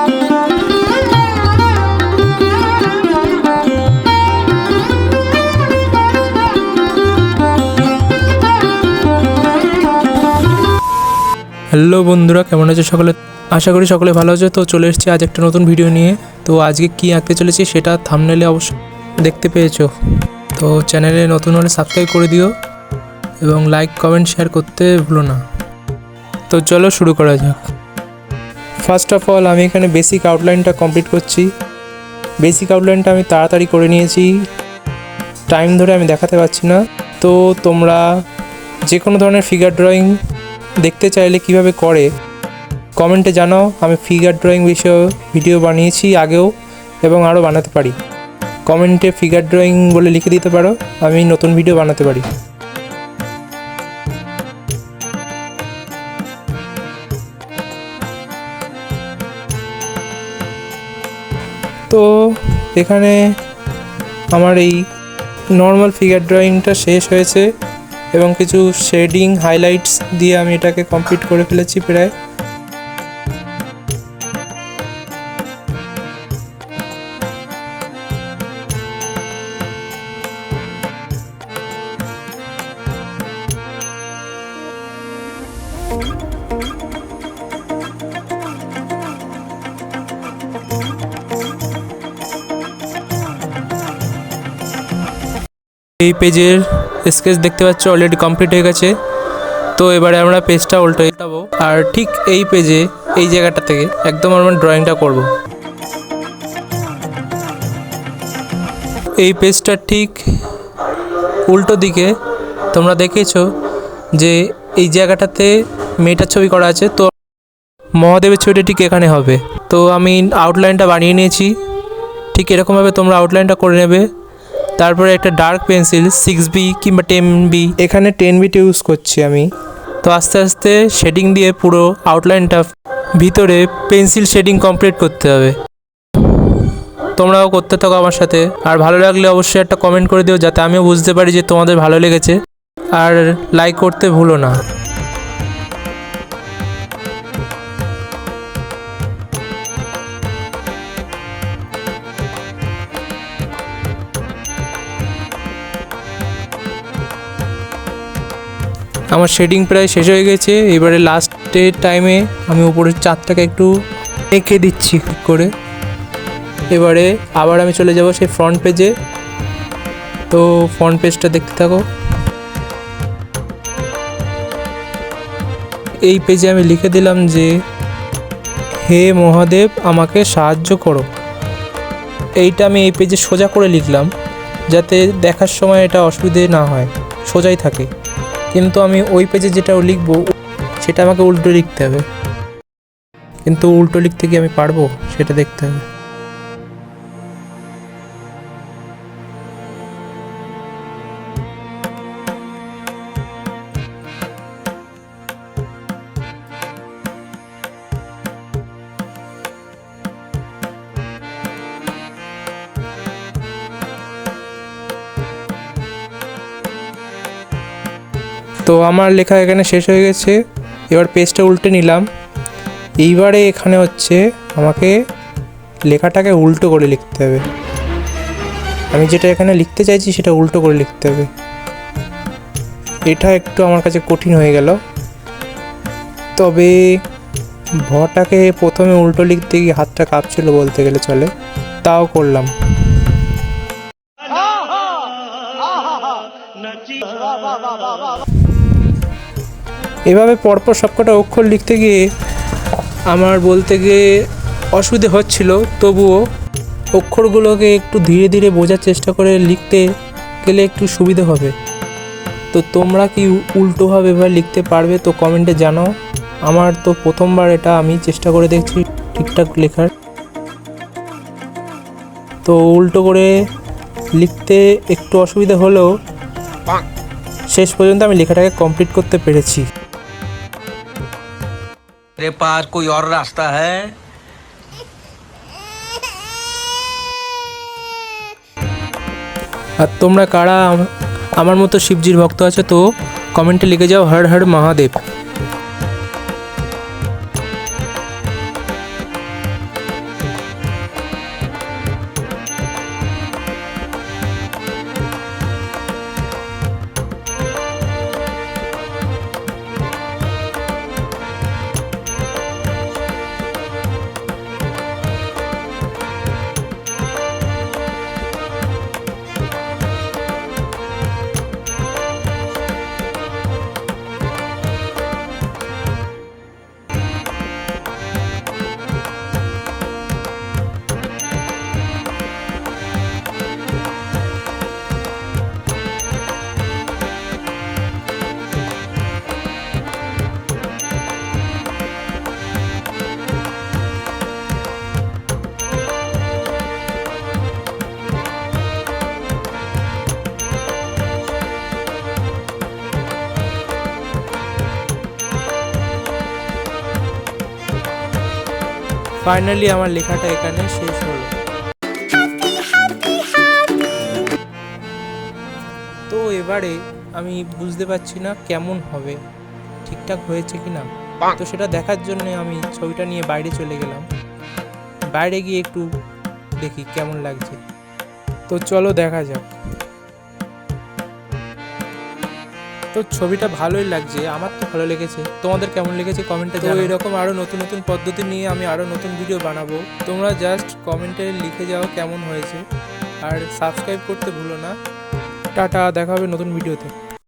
Hello বন্ধুরা, কেমন আছো সকলে? আশা করি সকলে ভালো আছো। তো চলে এসেছি আজ একটা নতুন ভিডিও নিয়ে। তো আজকে কি আঁকতে চলেছি সেটা থাম্বনেলে অবশ্যই দেখতে পেয়েছো। তো চ্যানেলে নতুন হলে সাবস্ক্রাইব করে দিও এবং লাইক কমেন্ট শেয়ার করতে ভুলো না। তো চলো শুরু করা যাক। ফার্স্ট অফ অল আমি এখানে বেসিক আউটলাইনটা কমপ্লিট করছি। বেসিক আউটলাইনটা আমি তাড়াতাড়ি করে নিয়েছি, টাইম ধরে আমি দেখাতে পারছি না। তো তোমরা যে কোনো ধরনের ফিগার ড্রয়িং দেখতে চাইলে কিভাবে করে কমেন্টে জানাও। আমি ফিগার ড্রয়িং বিষয়ে ভিডিও বানিয়েছি আগেও এবং আরও বানাতে পারি। কমেন্টে ফিগার ড্রয়িং বলে লিখে দিতে পারো, আমি নতুন ভিডিও বানাতে পারি। তো এখানে আমার এই নর্মাল ফিগার ড্রয়িংটা শেষ হয়েছে এবং কিছু শেডিং হাইলাইটস দিয়ে আমি এটাকে কমপ্লিট করে ফেলেছি প্রায়। এই পেজের স্কেচ দেখতে পাচ্ছ অলরেডি কমপ্লিট হয়ে গেছে। তো এবারে আমরা পেজটা উল্টাবো আর ঠিক এই পেজে এই জায়গাটা থেকে একদম আমরা ড্রয়িংটা করব। এই পেজটা ঠিক উল্টো দিকে তোমরা দেখেছো যে এই জায়গাটাতে মেয়েটার ছবি করা আছে, তো মহাদেবের ছবিটা ঠিক এখানে হবে। তো আমি আউটলাইনটা বানিয়ে নিয়েছি, ঠিক এরকমভাবে তোমরা আউটলাইনটা করে নেবে। তারপরে একটা ডার্ক পেন্সিল 6B কিংবা 10B, এখানে 10Bটা ইউজ করছি আমি। তো আস্তে আস্তে শেডিং দিয়ে পুরো আউটলাইনটা ভিতরে পেন্সিল শেডিং কমপ্লিট করতে হবে। তোমরাও করতে থাকো আমার সাথে। আর ভালো লাগলে অবশ্যই একটা কমেন্ট করে দিও যাতে আমিও বুঝতে পারি যে তোমাদের ভালো লেগেছে। আর লাইক করতে ভুলো না। আমার শেডিং প্রায় শেষ হয়ে গেছে। এবারে লাস্টের টাইমে আমি উপরের চাঁদটাকে একটু এঁকে দিচ্ছি করে। এবারে আবার আমি চলে যাব সেই ফ্রন্ট পেজে। তো ফ্রন্ট পেজটা দেখতে থাকো। এই পেজে আমি লিখে দিলাম যে হে মহাদেব আমাকে সাহায্য করো। এইটা আমি এই পেজে সোজা করে লিখলাম যাতে দেখার সময় এটা অসুবিধে না হয়, সোজাই থাকে। কিন্তু আমি ওই পেজে যেটা লিখবো সেটা আমাকে উল্টো লিখতে হবে, কিন্তু উল্টো লিখতে কি আমি পারবো সেটা দেখতে হবে। তো আমার লেখা এখানে শেষ হয়ে গেছে। এবার পেজটা উল্টে নিলাম। এইবারে এখানে হচ্ছে আমাকে লেখাটাকে উল্টো করে লিখতে হবে। আমি যেটা এখানে লিখতে চাইছি সেটা উল্টো করে লিখতে হবে। এটা একটু আমার কাছে কঠিন হয়ে গেল, তবে ভটাকে প্রথমে উল্টো লিখতে গিয়ে হাতটা কাঁপছিল বলতে গেলে চলে, তাও করলাম। এভাবে পরপর সবকটা অক্ষর লিখতে গিয়ে আমার বলতে গিয়ে অসুবিধে হচ্ছিল, তবুও অক্ষরগুলোকে একটু ধীরে ধীরে বোঝার চেষ্টা করে লিখতে গেলে একটু সুবিধে হবে। তো তোমরা কি উল্টোভাবে এবার লিখতে পারবে? তো কমেন্টে জানাও। আমার তো প্রথমবার এটা আমি চেষ্টা করে দেখছি ঠিকঠাক লেখার। তো উল্টো করে লিখতে একটু অসুবিধা হলেও শেষ পর্যন্ত আমি লেখাটাকে কমপ্লিট করতে পেরেছি। तेरे पास कोई और रास्ता है? আর তোমরা কারা আমার মতো শিবজির ভক্ত আছো তো কমেন্টে লিখে যাও হর হর মহাদেব। ফাইনালি আমার লেখাটা এখানে শেষ হলো। তো এবারে আমি বুঝতে পারছি না কেমন হবে, ঠিকঠাক হয়েছে কি না। তো সেটা দেখার জন্য আমি ছবিটা নিয়ে বাইরে চলে গেলাম। বাইরে গিয়ে একটু দেখি কেমন লাগছে। তো চলো দেখা যাক। তো ছবিটা ভালোই লাগছে, আমার তো ভালো লেগেছে। তোমাদের কেমন লেগেছে কমেন্টে জানাও। এরকম আরও নতুন নতুন পদ্ধতি নিয়ে আমি আরও নতুন ভিডিও বানাবো। তোমরা জাস্ট কমেন্টে লিখে যাও কেমন হয়েছে, আর সাবস্ক্রাইব করতে ভুলো না। টাটা, দেখা হবে নতুন ভিডিওতে।